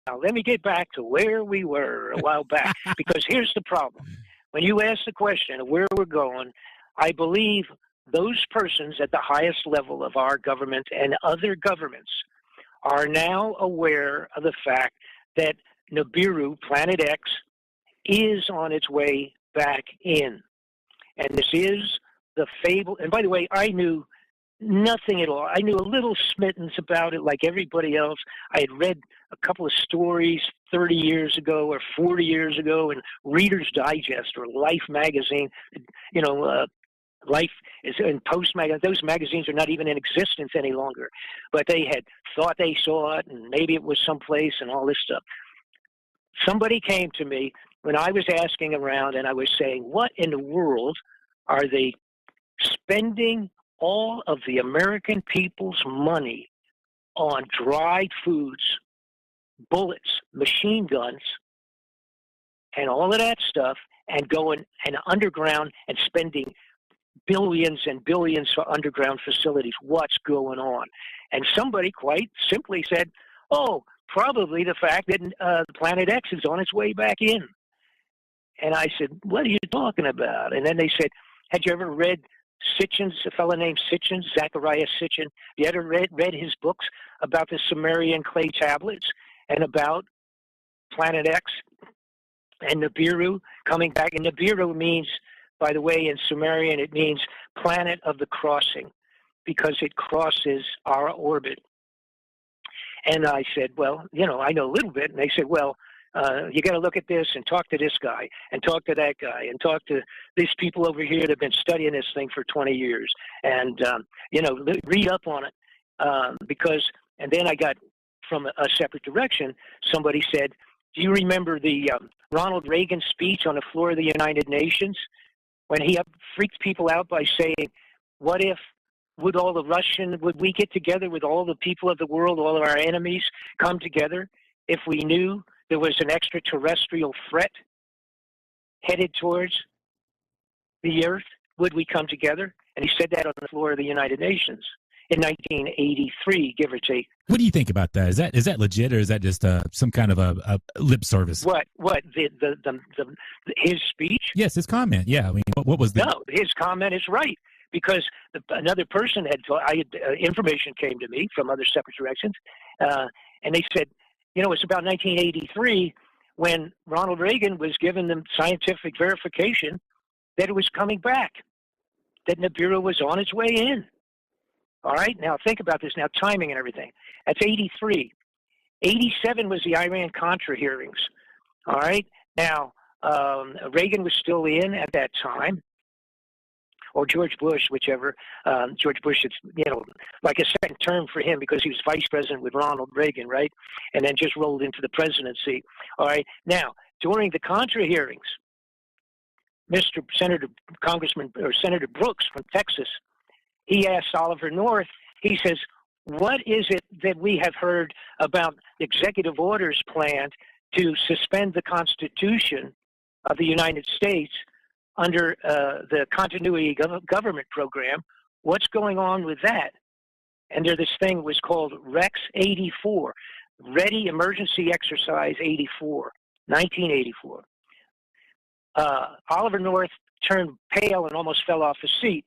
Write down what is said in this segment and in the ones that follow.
Now, let me get back to where we were a while back, because here's the problem. When you ask the question of where we're going, I believe those persons at the highest level of our government and other governments are now aware of the fact that Nibiru, Planet X, is on its way back in. And this is the fable. And by the way, I knew nothing at all. I knew a little smittens about it like everybody else. I had read a couple of stories 30 years ago or 40 years ago in Reader's Digest or Life magazine. Life is in Post magazine. Those magazines are not even in existence any longer. But they had thought they saw it, and maybe it was someplace and all this stuff. Somebody came to me when I was asking around, and I was saying, what in the world are they spending all of the American people's money on dried foods, bullets, machine guns, and all of that stuff, and going and underground and spending billions and billions for underground facilities? What's going on? And somebody quite simply said, oh, probably the fact that the Planet X is on its way back in. And I said, what are you talking about? And then they said, had you ever read Sitchin's, a fellow named Sitchin, Zachariah Sitchin? You ever read his books about the Sumerian clay tablets and about Planet X and Nibiru coming back? And Nibiru means, by the way, in Sumerian, it means planet of the crossing, because it crosses our orbit. And I said, well, I know a little bit. And they said, well, you got to look at this and talk to this guy and talk to that guy and talk to these people over here that have been studying this thing for 20 years and, read up on it. And then I got from a separate direction, somebody said, do you remember the Ronald Reagan speech on the floor of the United Nations when he freaked people out by saying, what if, would we get together with all the people of the world, all of our enemies, come together if we knew there was an extraterrestrial threat headed towards the Earth? Would we come together? And he said that on the floor of the United Nations in 1983, give or take. What do you think about that? Is that legit, or is that just some kind of a lip service? What his speech? Yes, his comment. Yeah, I mean, what was the? No, his comment is right, because another person had information came to me from other separate directions, and they said, it's about 1983 when Ronald Reagan was given the scientific verification that it was coming back, that Nibiru was on its way in. All right, now think about this now, timing and everything. That's 83. 87 was the Iran-Contra hearings. All right, now Reagan was still in at that time, or George Bush, whichever. George Bush, it's, like a second term for him because he was vice president with Ronald Reagan, right? And then just rolled into the presidency. All right. Now, during the Contra hearings, Senator Brooks from Texas, he asked Oliver North, he says, what is it that we have heard about executive orders planned to suspend the Constitution of the United States under the continuity government program? What's going on with that? And there, this thing was called Rex 84, Ready Emergency Exercise 84, 1984. Oliver North turned pale and almost fell off his seat.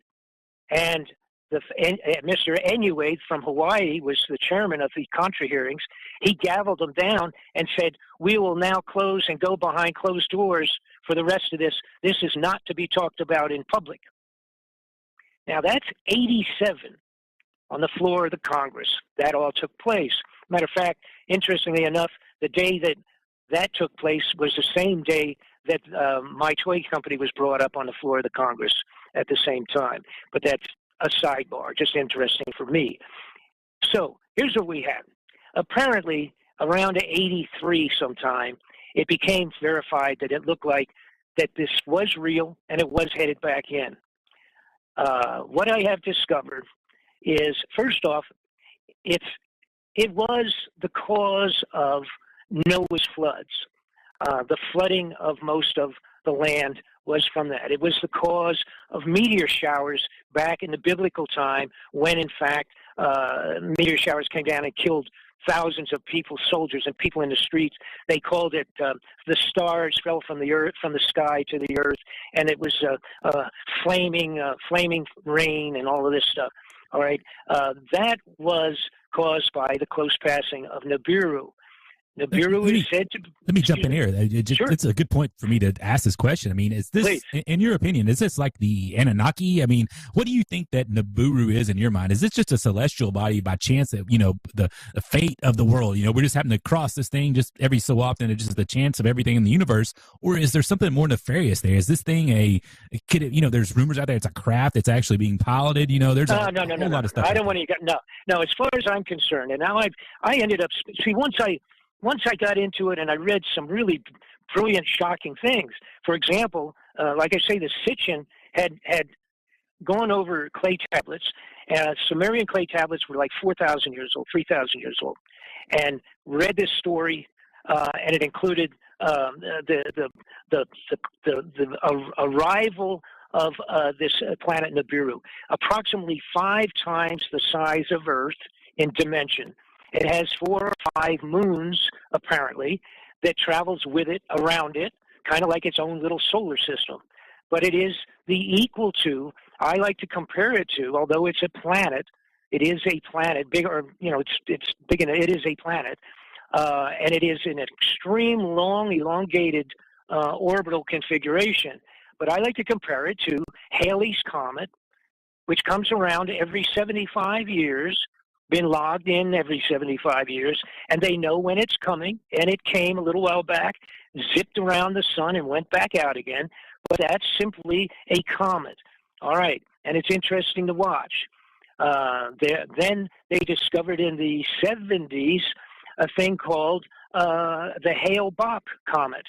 And Mr. Enuade from Hawaii was the chairman of the Contra hearings. He gavelled them down and said, we will now close and go behind closed doors for the rest of this. This is not to be talked about in public. Now, that's 87 on the floor of the Congress. That all took place. Matter of fact, interestingly enough, the day that took place was the same day that my toy company was brought up on the floor of the Congress at the same time. But that's a sidebar, just interesting for me. So here's what we have. Apparently, around 83 sometime, it became verified that it looked like that this was real and it was headed back in. What I have discovered is, first off, it was the cause of Noah's floods. The flooding of most of the land was from that. It was the cause of meteor showers back in the biblical time when, in fact, meteor showers came down and killed thousands of people, soldiers and people in the streets. They called it the stars fell from the earth, from the sky to the earth, and it was flaming rain and all of this stuff. All right, that was caused by the close passing of Nibiru. Nibiru is said to. Let me jump in here. Sure. It's a good point for me to ask this question. I mean, is this, Please. in your opinion, is this like the Anunnaki? I mean, what do you think that Nibiru is in your mind? Is this just a celestial body by chance that, the fate of the world, we're just having to cross this thing just every so often, it's just the chance of everything in the universe? Or is there something more nefarious there? Is this thing there's rumors out there it's a craft that's actually being piloted? There's a whole lot of stuff. I don't want to, no, as far as I'm concerned, and now I ended up, once I got into it and I read some really brilliant, shocking things. For example, like I say, the Sitchin had gone over clay tablets. Sumerian clay tablets were like 4,000 years old, 3,000 years old, and read this story, and it included the arrival of this planet Nibiru, approximately 5 times the size of Earth in dimension. It has 4 or 5 moons, apparently, that travels with it, around it, kind of like its own little solar system. But it is the equal to, I like to compare it to, although it's a planet, it is a planet, big, or, it's big enough, it is a planet, and it is an extreme long, elongated orbital configuration. But I like to compare it to Halley's Comet, which comes around every 75 years, been logged in every 75 years, and they know when it's coming, and it came a little while back, zipped around the sun and went back out again, but that's simply a comet. All right, and it's interesting to watch. Then they discovered in the 70s a thing called the Hale-Bopp comet,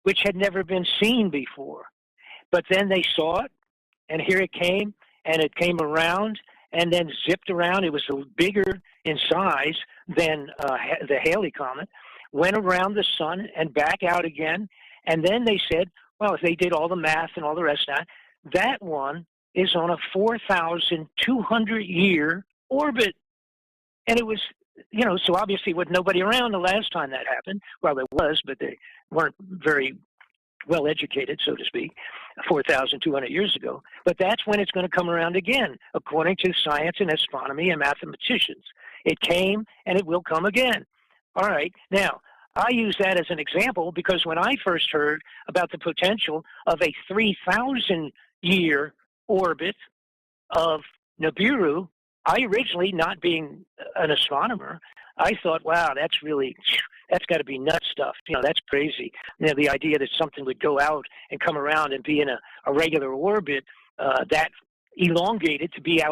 which had never been seen before. But then they saw it, and here it came, and it came around, and then zipped around. It was bigger in size than the Halley Comet, went around the sun and back out again. And then they said, well, if they did all the math and all the rest of that one is on a 4,200-year orbit. And it was, so obviously with nobody around the last time that happened, well, there was, but they weren't very well educated, so to speak, 4,200 years ago. But that's when it's going to come around again, according to science and astronomy and mathematicians. It came and it will come again. All right. Now, I use that as an example because when I first heard about the potential of a 3,000-year orbit of Nibiru, I originally, not being an astronomer, I thought, wow, that's got to be nut stuff. That's crazy. The idea that something would go out and come around and be in a regular orbit that elongated to be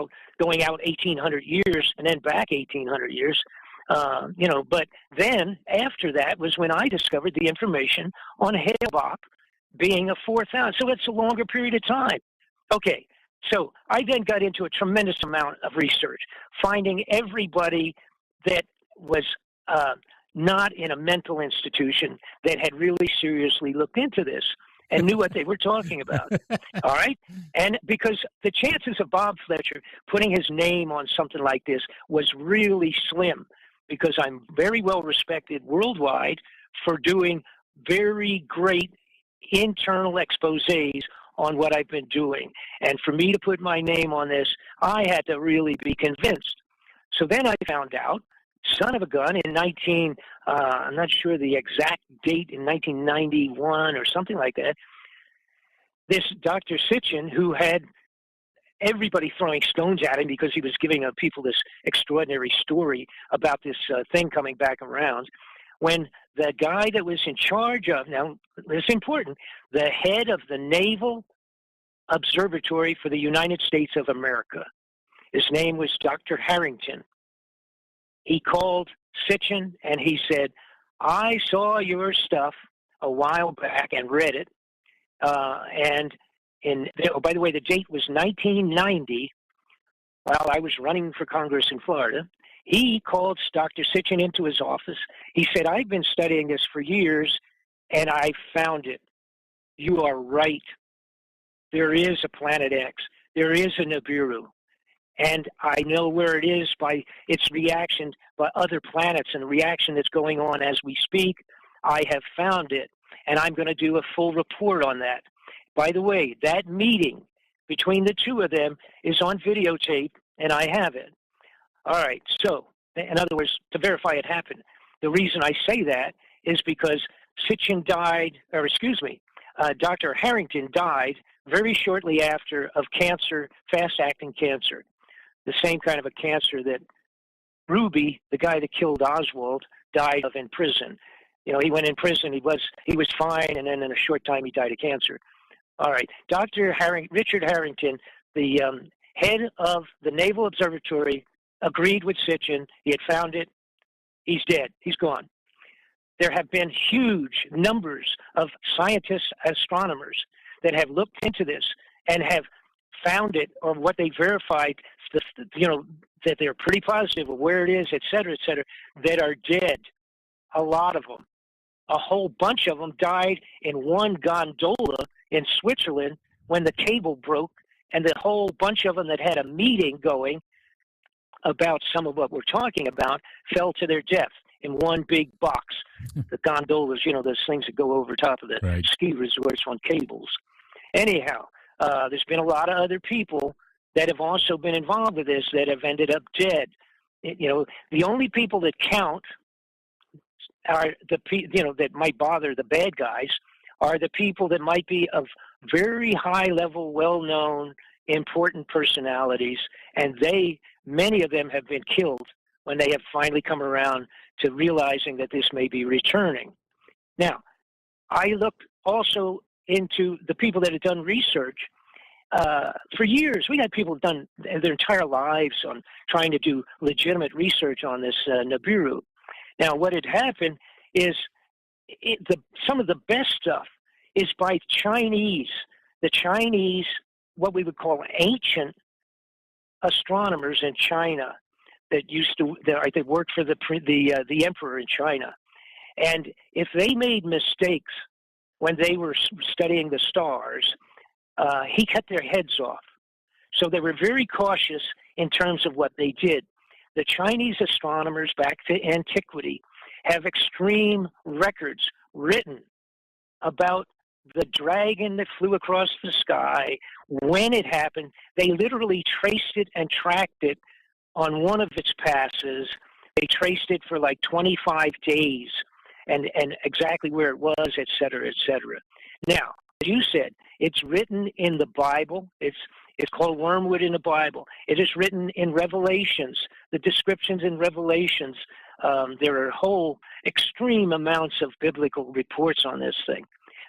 going out 1,800 years and then back 1,800 years. But then after that was when I discovered the information on Hale-Bopp being a 4,000. So it's a longer period of time. Okay. So I then got into a tremendous amount of research, finding everybody that was not in a mental institution that had really seriously looked into this and knew what they were talking about. All right? And because the chances of Bob Fletcher putting his name on something like this was really slim, because I'm very well respected worldwide for doing very great internal exposés on what I've been doing. And for me to put my name on this, I had to really be convinced. So then I found out, son of a gun, in I'm not sure the exact date, in 1991 or something like that, this Dr. Sitchin, who had everybody throwing stones at him because he was giving people this extraordinary story about this thing coming back around, when the guy that was in charge of, now this is important, the head of the Naval Observatory for the United States of America, his name was Dr. Harrington. He called Sitchin and he said, I saw your stuff a while back and read it. By the way, the date was 1990, while I was running for Congress in Florida. He called Dr. Sitchin into his office. He said, I've been studying this for years, and I found it. You are right. There is a Planet X. There is a Nibiru. And I know where it is by its reaction by other planets and the reaction that's going on as we speak. I have found it, and I'm going to do a full report on that. By the way, that meeting between the two of them is on videotape, and I have it. All right, so, in other words, to verify it happened. The reason I say that is because Sitchin died, or excuse me, Dr. Harrington died very shortly after of cancer, fast-acting cancer, the same kind of a cancer that Ruby, the guy that killed Oswald, died of in prison. You know, he went in prison, he was fine, and then in a short time he died of cancer. All right, Richard Harrington, the head of the Naval Observatory, agreed with Sitchin. He had found it. He's dead. He's gone. There have been huge numbers of scientists, astronomers that have looked into this and have found it, or what they verified, you know, that they're pretty positive of where it is, et cetera, that are dead. A lot of them. A whole bunch of them died in one gondola in Switzerland when the cable broke, and the whole bunch of them that had a meeting going about some of what we're talking about fell to their death in one big box. The gondolas, you know, those things that go over top of the ski resorts on cables. Anyhow, there's been a lot of other people that have also been involved with this that have ended up dead. You know, the only people that count are that might bother the bad guys are the people that might be of very high level, well-known, important personalities, and many of them have been killed when they have finally come around to realizing that this may be returning. Now, I looked also into the people that had done research. For years, we had people done their entire lives on trying to do legitimate research on this Nibiru. Now, what had happened is some of the best stuff is by Chinese. The Chinese, what we would call ancient astronomers in China that worked for the emperor in China. And if they made mistakes when they were studying the stars, he cut their heads off. So they were very cautious in terms of what they did. The Chinese astronomers back to antiquity have extreme records written about the dragon that flew across the sky, when it happened. They literally traced it and tracked it on one of its passes. They traced it for like 25 days and exactly where it was, et cetera, et cetera. Now, as you said, it's written in the Bible. It's called Wormwood in the Bible. It is written in Revelations, the descriptions in Revelations. There are whole extreme amounts of biblical reports on this thing.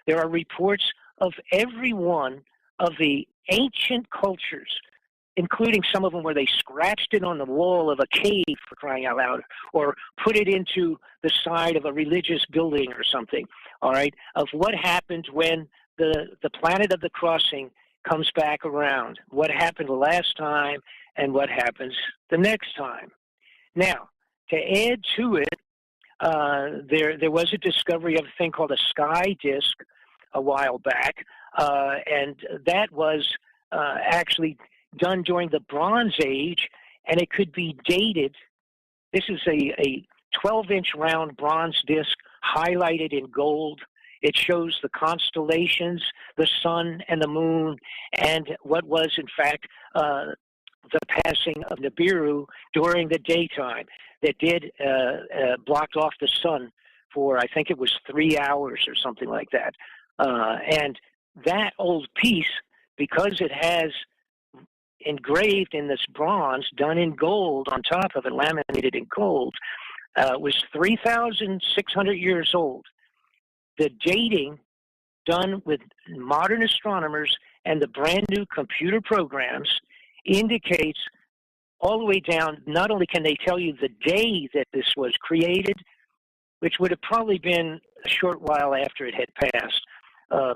There are reports of every one of the ancient cultures, including some of them where they scratched it on the wall of a cave, for crying out loud, or put it into the side of a religious building or something, all right, of what happened when the planet of the crossing comes back around, what happened the last time and what happens the next time. Now, to add to it, there was a discovery of a thing called a sky disk a while back, and that was actually done during the Bronze Age, and it could be dated. This is a 12-inch round bronze disc highlighted in gold. It shows the constellations, the sun and the moon, and what was, in fact, the passing of Nibiru during the daytime that did blocked off the sun for, I think it was 3 hours or something like that. And that old piece, because it has engraved in this bronze, done in gold on top of it, laminated in gold, was 3,600 years old. The dating done with modern astronomers and the brand new computer programs indicates all the way down. Not only can they tell you the day that this was created, which would have probably been a short while after it had passed,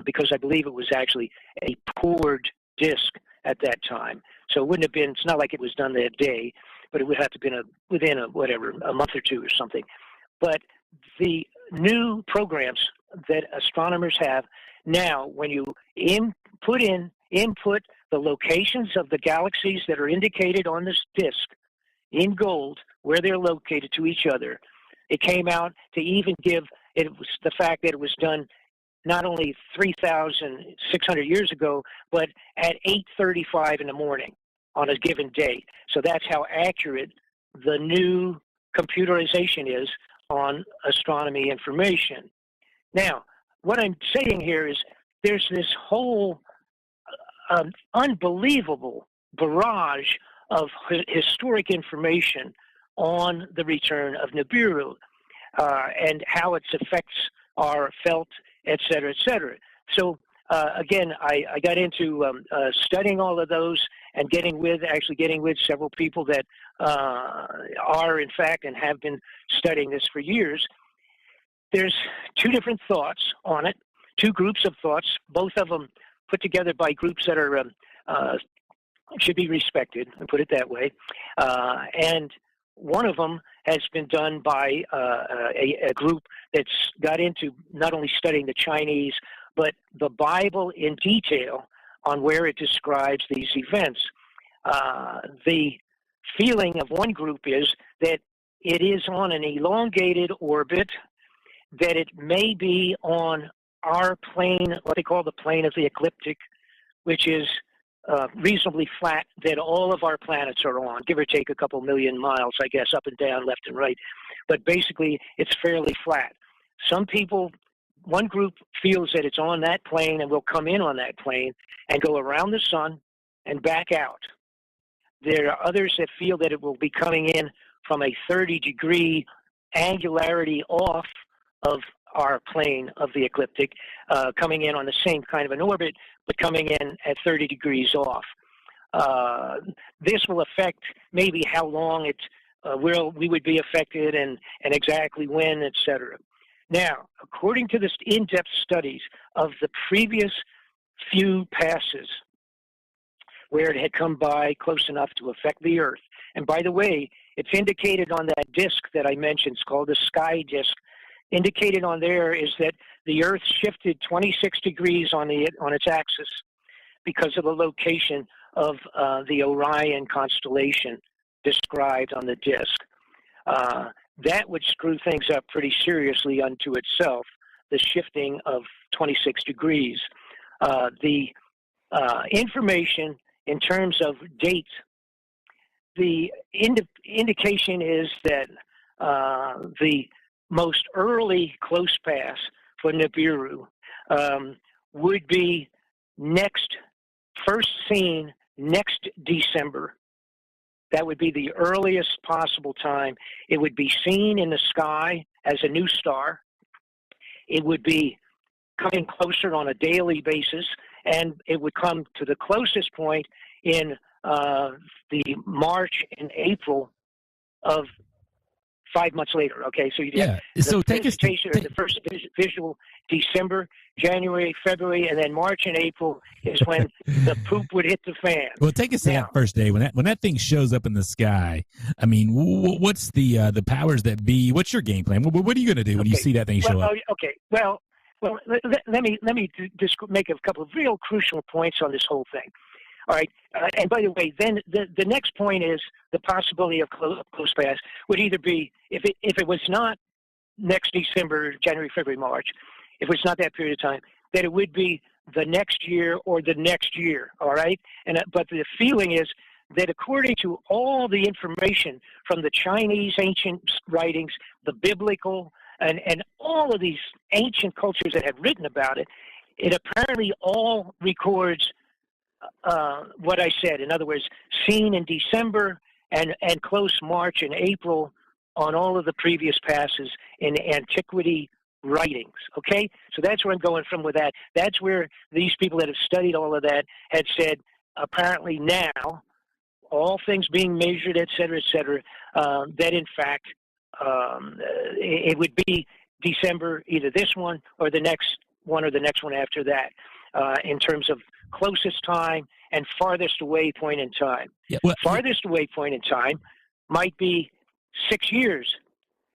because I believe it was actually a poured disk at that time. So it wouldn't have been, it's not like it was done that day, but it would have to have been within a month or two or something. But the new programs that astronomers have now, when you input the locations of the galaxies that are indicated on this disk in gold, where they're located to each other. It came out to even give it was the fact that it was done not only 3,600 years ago, but at 8:35 in the morning on a given day. So that's how accurate the new computerization is on astronomy information. Now, what I'm saying here is there's this whole unbelievable barrage of historic information on the return of Nibiru and how its effects are felt, et cetera, et cetera. So again, I got into studying all of those and getting with several people that are in fact and have been studying this for years. There's two different thoughts on it, two groups of thoughts, both of them put together by groups that are should be respected, and put it that way. And one of them has been done by a group that's got into not only studying the Chinese, but the Bible in detail on where it describes these events. The feeling of one group is that it is on an elongated orbit, that it may be on our plane, what they call the plane of the ecliptic, which is reasonably flat, that all of our planets are on, give or take a couple million miles, I guess, up and down, left and right. But basically, it's fairly flat. Some people, one group feels that it's on that plane and will come in on that plane and go around the sun and back out. There are others that feel that it will be coming in from a 30-degree angularity off of our plane of the ecliptic, coming in on the same kind of an orbit, but coming in at 30 degrees off. This will affect maybe how long we would be affected and exactly when, et cetera. Now, according to this in-depth studies of the previous few passes where it had come by close enough to affect the Earth, and by the way, it's indicated on that disk that I mentioned, it's called the sky disk. Indicated on there is that the Earth shifted 26 degrees on its axis because of the location of the Orion constellation described on the disk. That would screw things up pretty seriously unto itself, the shifting of 26 degrees. The information in terms of dates, the indication is that the most early close pass for Nibiru would be first seen next December. That would be the earliest possible time. It would be seen in the sky as a new star. It would be coming closer on a daily basis, and it would come to the closest point in the March and April of 5 months later. Okay, so you have the presentation or the first visual December, January, February, and then March and April is when the poop would hit the fan. Well, take us to that first day when that thing shows up in the sky. I mean, what's the powers that be? What's your game plan? What are you going to do when you see that thing show up? Okay, well, let me just make a couple of real crucial points on this whole thing. All right, and by the way, then the next point is the possibility of close pass would either be, if it was not next December, January, February, March, if it's not that period of time, that it would be the next year or the next year, all right? But the feeling is that according to all the information from the Chinese ancient writings, the biblical, and all of these ancient cultures that have written about it, it apparently all records what I said. In other words, seen in December and close March and April on all of the previous passes in antiquity writings. Okay? So that's where I'm going from with that. That's where these people that have studied all of that had said, apparently now, all things being measured, et cetera, that in fact it would be December, either this one or the next one after that, in terms of closest time and farthest away point in time. Farthest away point in time might be 6 years.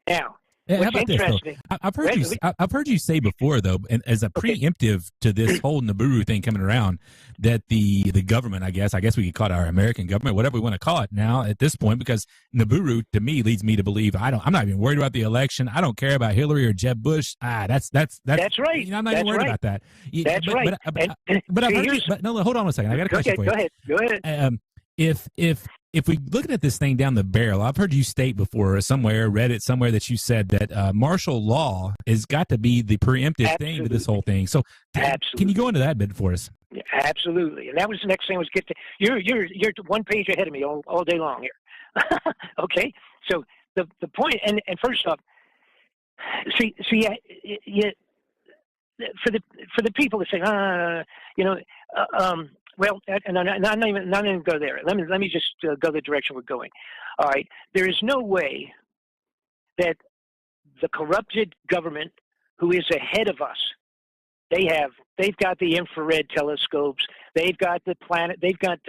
Now, How What's about this though? interesting? I've heard you say before though, and as a preemptive to this whole Nibiru thing coming around, that the government, I guess we could call it our American government, whatever we want to call it now at this point, because Nibiru to me leads me to believe I'm not even worried about the election. I don't care about Hillary or Jeb Bush. That's right. I'm not even worried about that. That's right. But I've heard you. But no, hold on a second. I got a question for you. Go ahead. If we looking at this thing down the barrel, I've heard you state before somewhere, read it somewhere, that you said that martial law has got to be the preemptive thing to this whole thing. So can you go into that bit for us? Yeah, absolutely. And that was the next thing I was get to. You're one page ahead of me all day long here. Okay. So the point, and first off, see, for the people that say, well, and I'm not even going to go there. Let me just go the direction we're going. All right. There is no way that the corrupted government, who is ahead of us, they've got the infrared telescopes, they've got the planet, they've got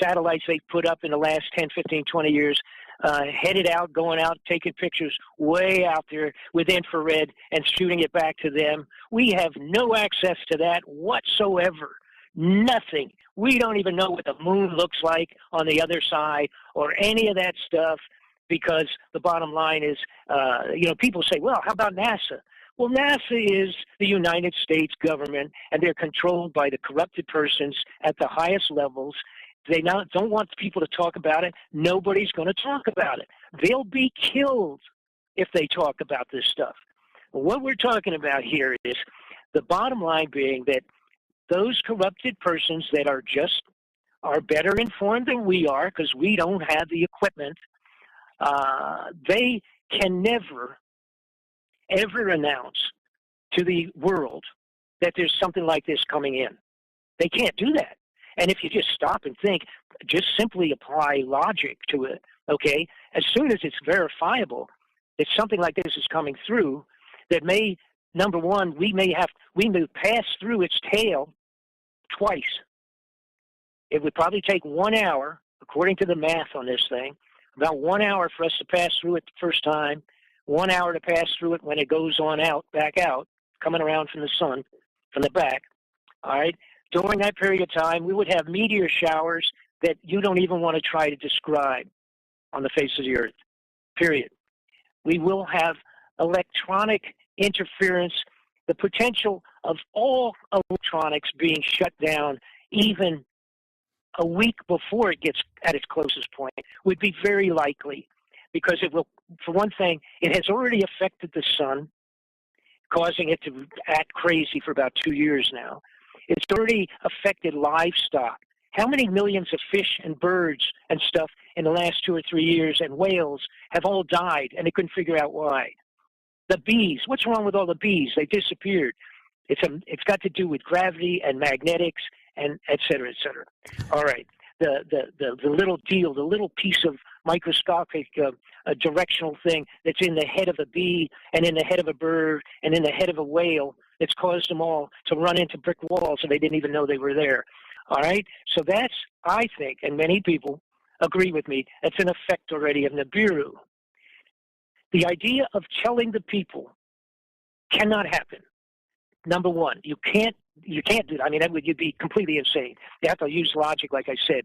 satellites they've put up in the last 10, 15, 20 years, headed out, going out, taking pictures way out there with infrared and shooting it back to them. We have no access to that whatsoever. Nothing. We don't even know what the moon looks like on the other side or any of that stuff, because the bottom line is, people say, well, how about NASA? Well, NASA is the United States government, and they're controlled by the corrupted persons at the highest levels. They now don't want people to talk about it. Nobody's going to talk about it. They'll be killed if they talk about this stuff. What we're talking about here is the bottom line being that those corrupted persons that are better informed than we are, because we don't have the equipment, they can never, ever announce to the world that there's something like this coming in. They can't do that. And if you just stop and think, just simply apply logic to it, okay, as soon as it's verifiable that something like this is coming through, that may, number one, we may pass through its tail twice. It would probably take 1 hour, according to the math on this thing, about 1 hour for us to pass through it the first time, 1 hour to pass through it when it goes on out, back out, coming around from the sun, from the back. All right. During that period of time, we would have meteor showers that you don't even want to try to describe on the face of the earth, period. We will have electronic interference, the potential of all electronics being shut down even a week before it gets at its closest point would be very likely, because it will, for one thing, it has already affected the sun, causing it to act crazy for about 2 years now. It's already affected livestock. How many millions of fish and birds and stuff in the last 2 or 3 years, and whales, have all died, and they couldn't figure out why? The bees, what's wrong with all the bees? They disappeared. It's got to do with gravity and magnetics and et cetera, et cetera. All right. The little deal, the little piece of microscopic directional thing that's in the head of a bee and in the head of a bird and in the head of a whale, it's caused them all to run into brick walls, and they didn't even know they were there. All right? So that's, I think, and many people agree with me, that's an effect already of Nibiru. The idea of telling the people cannot happen. Number one, you can't do that. I mean, you'd be completely insane. You have to use logic, like I said.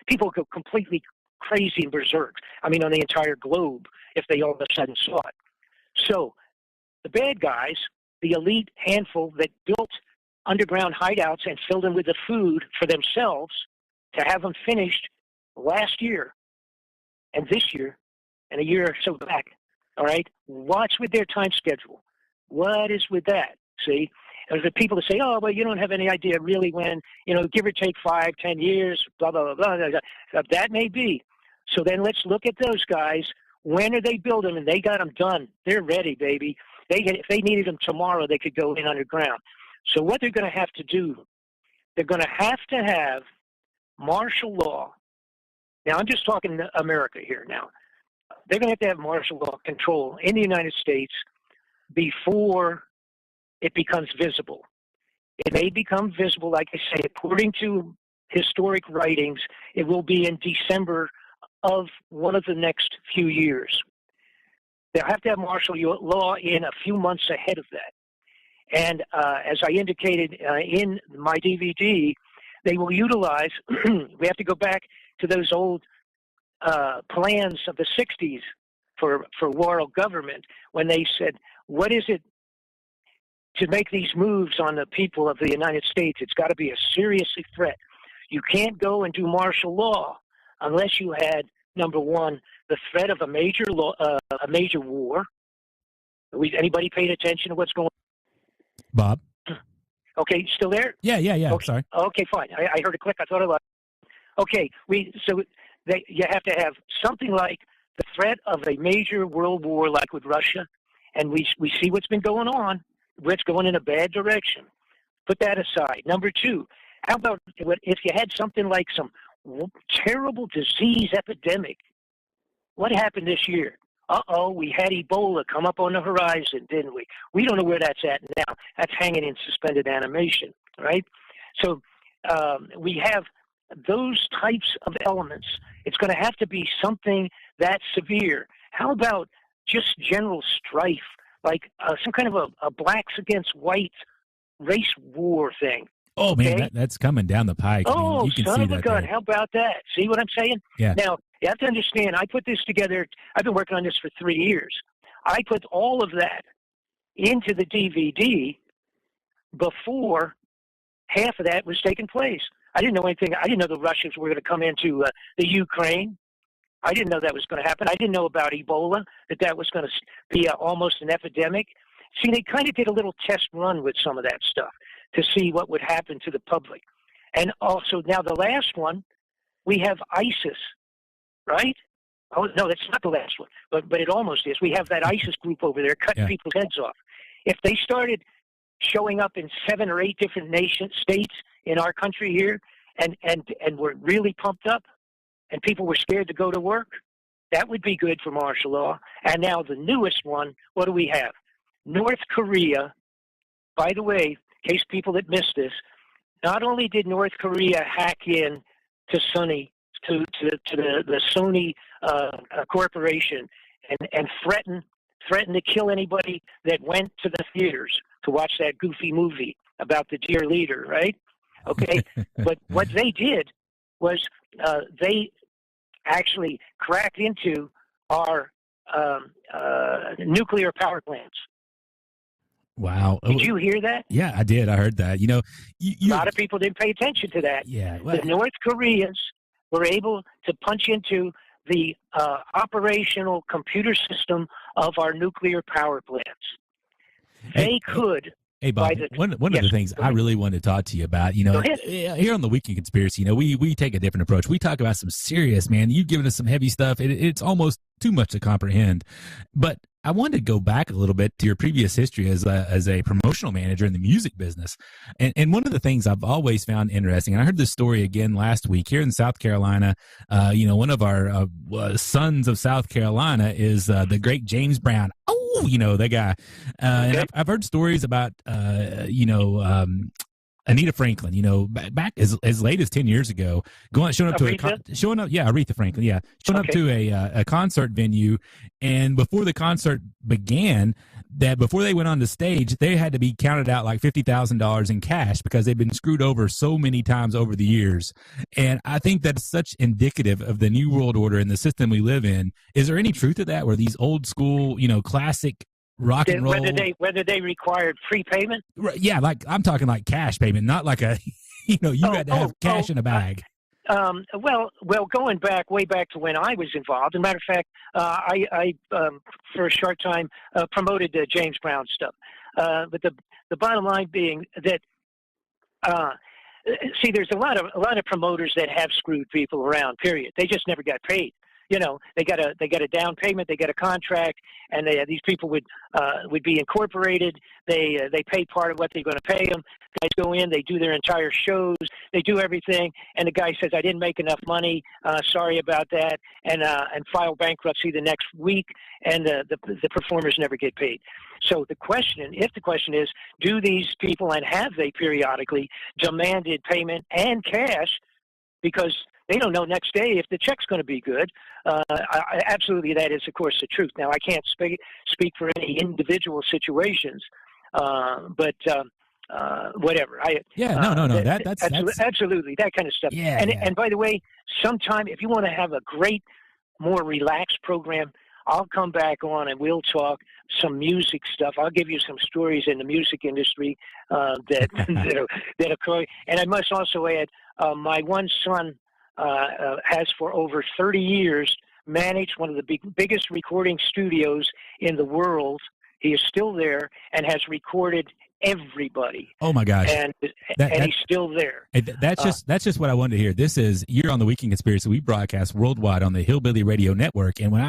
People go completely crazy and berserk. I mean, on the entire globe, if they all of a sudden saw it. So the bad guys, the elite handful that built underground hideouts and filled them with the food for themselves to have them finished last year and this year and a year or so back, all right? What's with their time schedule? What is with that? See? There's the people that say, oh, well, you don't have any idea really when, give or take 5, 10 years, blah, blah, blah, blah, blah. That may be. So then let's look at those guys. When are they building? And they got them done. They're ready, baby. If they needed them tomorrow, they could go in underground. So what they're going to have to do, they're going to have martial law. Now, I'm just talking America here now. They're going to have martial law control in the United States before it becomes visible. It may become visible, like I say, according to historic writings, it will be in December of one of the next few years they'll have to have martial law in a few months ahead of that. And as I indicated in my DVD, they will utilize, we have to go back to those old plans of the 60s for world government when they said, what is it to make these moves on the people of the United States? It's got to be a serious threat. You can't go and do martial law unless you had, number one, the threat of a major war. Anybody paid attention to what's going on? Bob? Okay, still there? Yeah. Okay. Sorry. Okay, fine. I heard a click. I thought I was. Okay, you have to have something like the threat of a major world war, like with Russia, and we see what's been going on. It's going in a bad direction. Put that aside. Number two, how about if you had something like some terrible disease epidemic? What happened this year? We had Ebola come up on the horizon, didn't we? We don't know where that's at now. That's hanging in suspended animation, right? So we have those types of elements. It's going to have to be something that severe. How about just general strife, like some kind of a blacks against whites race war thing? Oh, okay? Man, that's coming down the pike. Oh, you can son see of a gun. How about that? See what I'm saying? Yeah. Now, you have to understand, I put this together. I've been working on this for 3 years. I put all of that into the DVD before half of that was taking place. I didn't know anything. I didn't know the Russians were going to come into the Ukraine. I didn't know that was going to happen. I didn't know about Ebola, that was going to be almost an epidemic. See, they kind of did a little test run with some of that stuff to see what would happen to the public. And also, now the last one, we have ISIS, right? Oh, no, that's not the last one, but it almost is. We have that ISIS group over there cutting people's heads off. If they started showing up in 7 or 8 different states in our country here, and were really pumped up, and people were scared to go to work, that would be good for martial law. And now the newest one, what do we have? North Korea, by the way, in case people that missed this, not only did North Korea hack in to the Sony corporation and threaten to kill anybody that went to the theaters to watch that goofy movie about the dear leader, right? Okay, but what they did was they actually cracked into our nuclear power plants. Wow. Did you hear that? Yeah, I did. I heard that. A lot of people didn't pay attention to that. Yeah. The North Koreans were able to punch into the operational computer system of our nuclear power plants. They could. Hey, Bob, one of the things I really wanted to talk to you about, here on the Weekend Conspiracy, we take a different approach. We talk about some serious, man. You've given us some heavy stuff. It's almost too much to comprehend. But I wanted to go back a little bit to your previous history as a promotional manager in the music business. And one of the things I've always found interesting, and I heard this story again last week here in South Carolina, one of our sons of South Carolina is the great James Brown. That guy. And I've heard stories about, Anita Franklin, back as late as 10 years ago, showing up to Aretha Franklin, showing up to a concert venue, and before the concert began, before they went on the stage, they had to be counted out like $50,000 in cash because they've been screwed over so many times over the years. And I think that's such indicative of the new world order and the system we live in. Is there any truth to that, where these old school, classic rock and roll, whether they required prepayment? Yeah, like I'm talking like cash payment, not like a you had to have cash in a bag. Well, going way back to when I was involved. As a matter of fact, I for a short time promoted James Brown stuff. But the bottom line being that, see, there's a lot of promoters that have screwed people around. Period. They just never got paid. They got a down payment, they got a contract, and these people would be incorporated. They pay part of what they're going to pay them. Guys go in, they do their entire shows, they do everything, and the guy says, "I didn't make enough money. Sorry about that," and file bankruptcy the next week, and the performers never get paid. So if the question is, do these people, and have they periodically demanded payment and cash, because they don't know next day if the check's going to be good. Absolutely, that is, of course, the truth. Now, I can't speak for any individual situations, but whatever. No. That's absolutely that kind of stuff. Yeah. And by the way, sometime if you want to have a great, more relaxed program, I'll come back on and we'll talk some music stuff. I'll give you some stories in the music industry that occur. And I must also add, my one son has for over 30 years managed one of the biggest recording studios in the world. He is still there and has recorded everybody. Oh my gosh! And he's still there. That's just what I wanted to hear. You're on the Weekend Conspiracy. We broadcast worldwide on the Hillbilly Radio Network. And when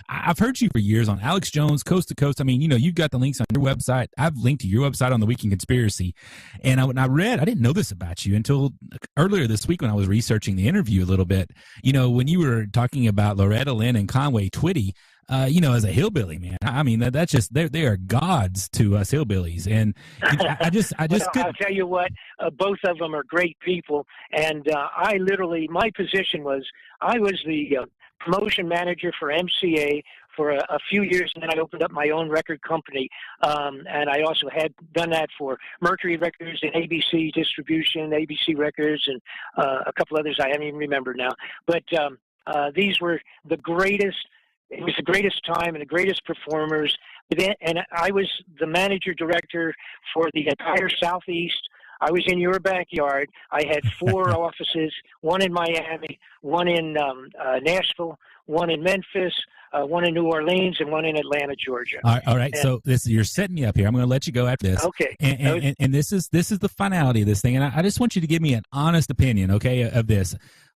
I've heard you for years on Alex Jones, Coast to Coast. I mean, you've got the links on your website. I've linked to your website on the Weekend Conspiracy. And when I didn't know this about you until earlier this week when I was researching the interview a little bit. When you were talking about Loretta Lynn and Conway Twitty. As a hillbilly, man, I mean, that's just, they are gods to us hillbillies. And I just I'll tell you what, both of them are great people. And my position was, I was the promotion manager for MCA for a few years, and then I opened up my own record company. And I also had done that for Mercury Records and ABC Distribution, ABC Records, and a couple others I haven't even remembered now. But these were the greatest. It was the greatest time and the greatest performers. And I was the manager director for the entire Southeast. I was in your backyard. I had 4 offices, one in Miami, one in Nashville, one in Memphis, one in New Orleans, and one in Atlanta, Georgia. All right. So you're setting me up here. I'm going to let you go after this. Okay. And this is the finality of this thing. And I just want you to give me an honest opinion, okay, of this.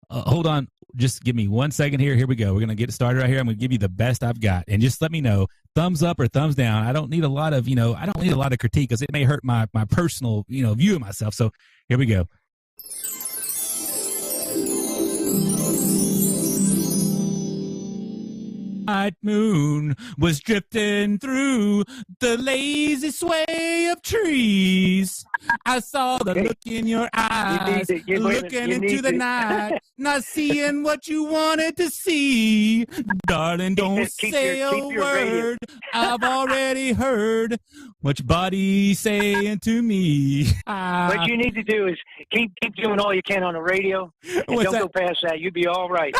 Hold on. Just give me 1 second here. Here we go. We're going to get started right here. I'm going to give you the best I've got. And just let me know, thumbs up or thumbs down. I don't need a lot of critique because it may hurt my personal, view of myself. So here we go. Night moon was drifting through the lazy sway of trees. I saw the look in your eyes, looking into the night, not seeing what you wanted to see. Darling, don't say a word. I've already heard what your body's saying to me. What you need to do is keep doing all you can on the radio, and don't go past that. You'll be all right.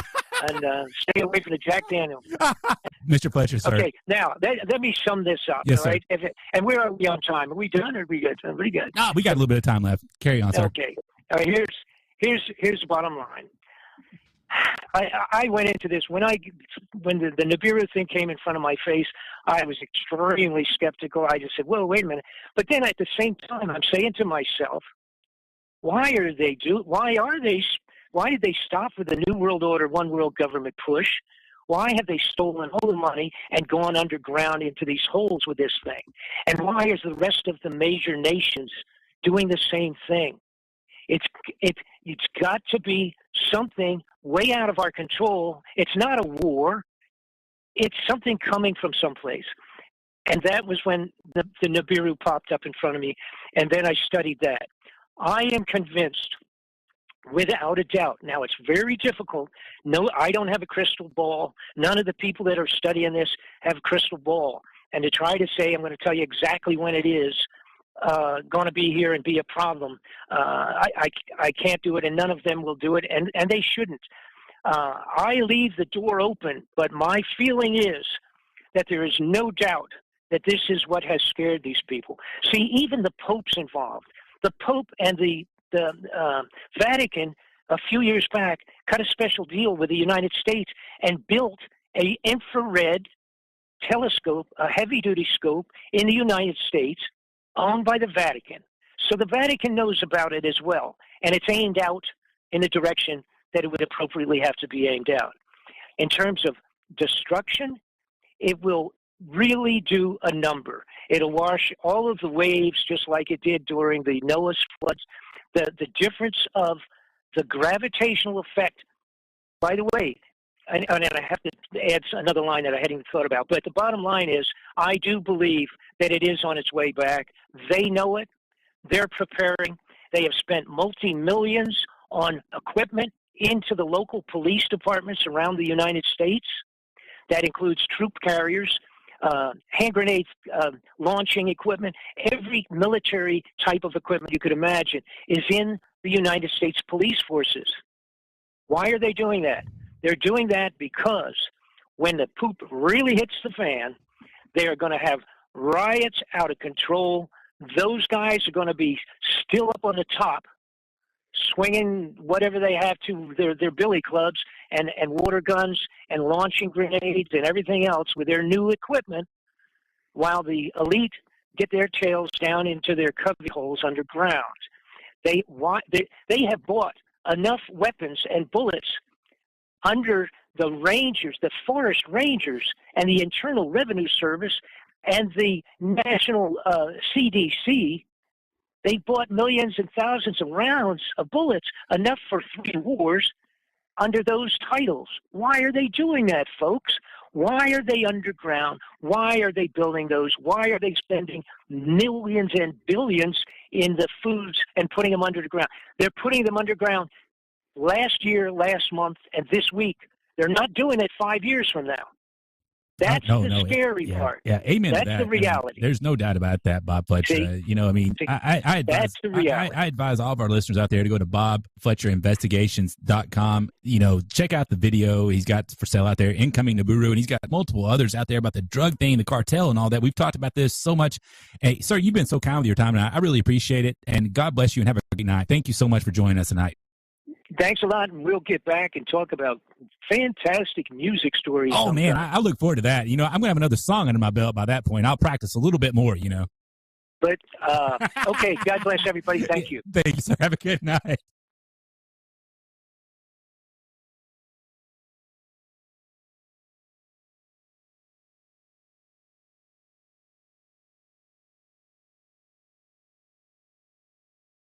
And stay away from the Jack Daniels. Mr. Fletcher, sir. Okay, now let me sum this up. Yes, all right? And where are we on time? Are we done or are we good? Pretty good. No, we got a little bit of time left. Carry on, sir. Okay. All right, here's the bottom line. I went into this when the Nibiru thing came in front of my face. I was extremely skeptical. I just said, "Well, wait a minute." But then at the same time, I'm saying to myself, Why did they stop with the New World Order, One World Government push? Why have they stolen all the money and gone underground into these holes with this thing? And why is the rest of the major nations doing the same thing? It's got to be something way out of our control. It's not a war. It's something coming from someplace. And that was when the Nibiru popped up in front of me, and then I studied that. I am convinced, without a doubt. Now, it's very difficult. No, I don't have a crystal ball. None of the people that are studying this have a crystal ball. And to try to say, I'm going to tell you exactly when it is going to be here and be a problem, I can't do it, and none of them will do it, and they shouldn't. I leave the door open, but my feeling is that there is no doubt that this is what has scared these people. See, even the Pope's involved. The Pope and the Vatican a few years back cut a special deal with the United States and built an infrared telescope, a heavy-duty scope in the United States owned by the Vatican. So the Vatican knows about it as well, and it's aimed out in the direction that it would appropriately have to be aimed out. In terms of destruction, it will really do a number. It'll wash all of the waves just like it did during the Noah's floods. The difference of the gravitational effect, by the way, and I have to add another line that I hadn't even thought about, but the bottom line is I do believe that it is on its way back. They know it. They're preparing. They have spent multi-millions on equipment into the local police departments around the United States. That includes troop carriers, hand grenade launching equipment. Every military type of equipment you could imagine is in the United States police forces. Why are they doing that? They're doing that because when the poop really hits the fan, they are going to have riots out of control. Those guys are going to be still up on the top, swinging whatever they have to, their billy clubs and water guns and launching grenades and everything else with their new equipment, while the elite get their tails down into their cubby holes underground. They have bought enough weapons and bullets under the rangers, the forest rangers, and the Internal Revenue Service and the National CDC. They bought millions and thousands of rounds of bullets, enough for 3 wars, under those titles. Why are they doing that, folks? Why are they underground? Why are they building those? Why are they spending millions and billions in the foods and putting them under the ground? They're putting them underground last year, last month, and this week. They're not doing it 5 years from now. That's the scary part. Yeah, amen. That's to that. the reality. There's no doubt about that, Bob Fletcher. See? I advise, that's the reality. I advise all of our listeners out there to go to bobfletcherinvestigations.com. Check out the video he's got for sale out there, Incoming Nibiru, and he's got multiple others out there about the drug thing, the cartel, and all that. We've talked about this so much. Hey, sir, you've been so kind with your time, and I really appreciate it. And God bless you, and have a great night. Thank you so much for joining us tonight. Thanks a lot, and we'll get back and talk about fantastic music stories. Oh, sometime. man, I look forward to that. I'm going to have another song under my belt by that point. I'll practice a little bit more, But, okay, God bless everybody. Thank you. Thank you, sir. Have a good night.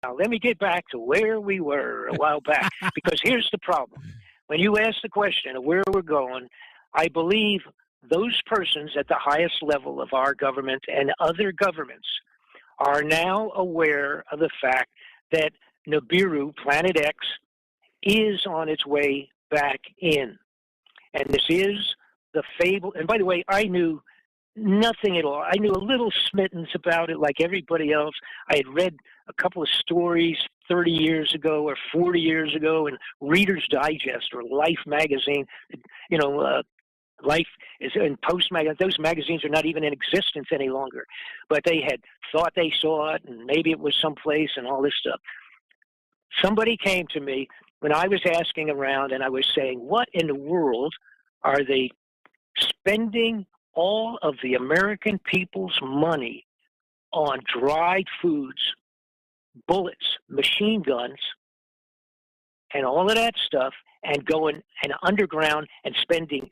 Now, let me get back to where we were a while back, because here's the problem. When you ask the question of where we're going, I believe those persons at the highest level of our government and other governments are now aware of the fact that Nibiru, Planet X, is on its way back in. And this is the fable. And by the way, I knew nothing at all. I knew a little smittens about it like everybody else. I had read a couple of stories 30 years ago or 40 years ago in Reader's Digest or Life magazine. Life is in Post magazine. Those magazines are not even in existence any longer. But they had thought they saw it, and maybe it was someplace and all this stuff. Somebody came to me when I was asking around, and I was saying, what in the world are they spending all of the American people's money on dried foods, bullets, machine guns, and all of that stuff, and going and underground and spending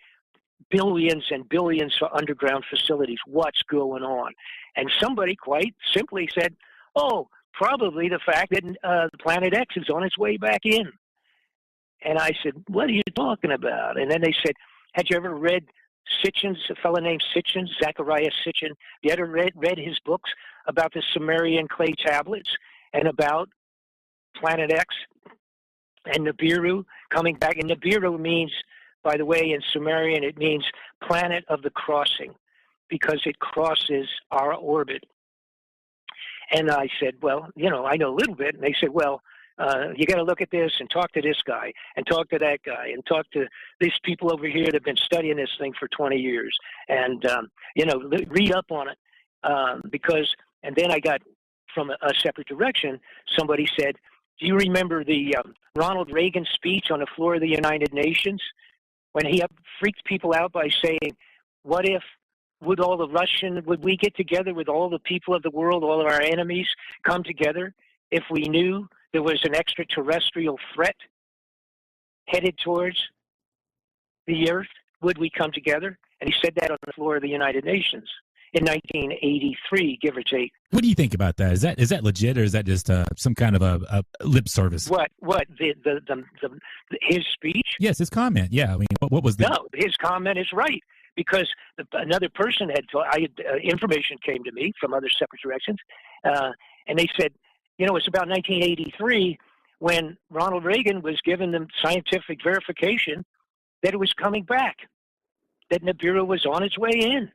billions and billions for underground facilities? What's going on? And somebody quite simply said, oh, probably the fact that the Planet X is on its way back in. And I said, what are you talking about? And then they said, had you ever read Sitchin's, a fellow named Sitchin, Zachariah Sitchin? You ever read his books about the Sumerian clay tablets and about Planet X and Nibiru coming back? And Nibiru means, by the way, in Sumerian, it means planet of the crossing, because it crosses our orbit. And I said, well, I know a little bit. And they said, well, you got to look at this and talk to this guy and talk to that guy and talk to these people over here that have been studying this thing for 20 years and, read up on it. And then I got from a separate direction, somebody said, do you remember the Ronald Reagan speech on the floor of the United Nations when he freaked people out by saying, what if, would we get together with all the people of the world, all of our enemies, come together if we knew there was an extraterrestrial threat headed towards the Earth? Would we come together? And he said that on the floor of the United Nations in 1983, give or take. What do you think about that? Is that legit, or is that just some kind of a lip service? What his speech? Yes, his comment. Yeah, I mean, what was the? No, his comment is right, because another person had information came to me from other separate directions, and they said, it's about 1983 when Ronald Reagan was given the scientific verification that it was coming back, that Nibiru was on its way in.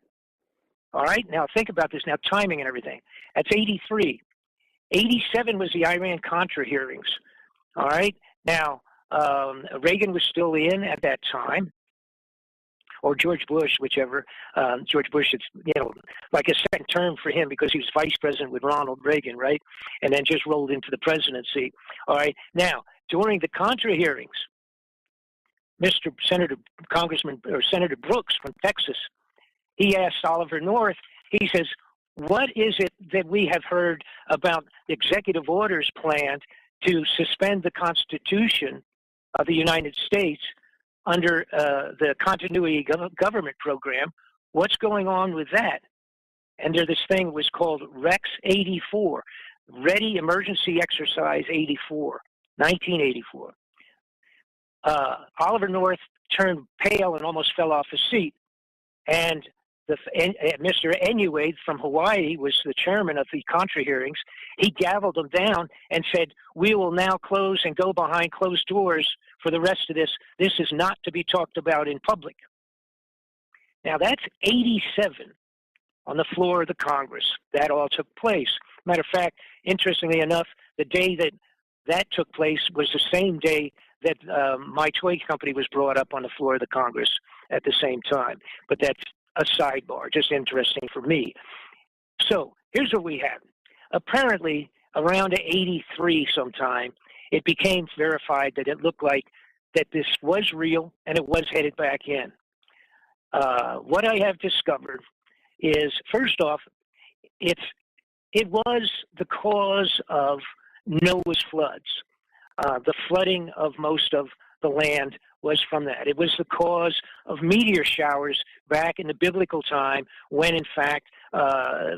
All right, now think about this now, timing and everything. That's 83. 87 was the Iran-Contra hearings. All right, now Reagan was still in at that time, or George Bush, whichever. George Bush, it's like a second term for him because he was vice president with Ronald Reagan, right? And then just rolled into the presidency. All right, now during the Contra hearings, Senator Brooks from Texas, he asked Oliver North, he says, what is it that we have heard about executive orders planned to suspend the Constitution of the United States under the Continuity Government Program? What's going on with that? And there, this thing was called Rex 84, Ready Emergency Exercise 84, 1984. Oliver North turned pale and almost fell off his seat. And Mr. Enuade from Hawaii was the chairman of the Contra hearings. He gavelled them down and said, we will now close and go behind closed doors for the rest of this. This is not to be talked about in public. Now, that's 87 on the floor of the Congress. That all took place. Matter of fact, interestingly enough, the day that took place was the same day that my toy company was brought up on the floor of the Congress at the same time. But that's a sidebar, just interesting for me. So here's what we have. Apparently, around 83 sometime, it became verified that it looked like that this was real and it was headed back in. What I have discovered is, first off, it was the cause of Noah's floods. The flooding of most of the land was from that. It was the cause of meteor showers back in the biblical time when, in fact,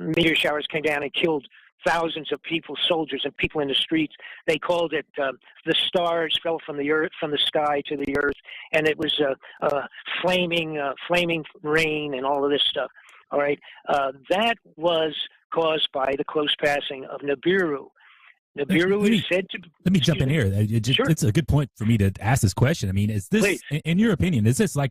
meteor showers came down and killed thousands of people, soldiers and people in the streets. They called it the stars fell from the earth, from the sky to the earth, and it was flaming rain and all of this stuff. All right, that was caused by the close passing of Nibiru. Nibiru is said to... Let me jump in here. Sure. It's a good point for me to ask this question. I mean, is this, Please. in your opinion, is this like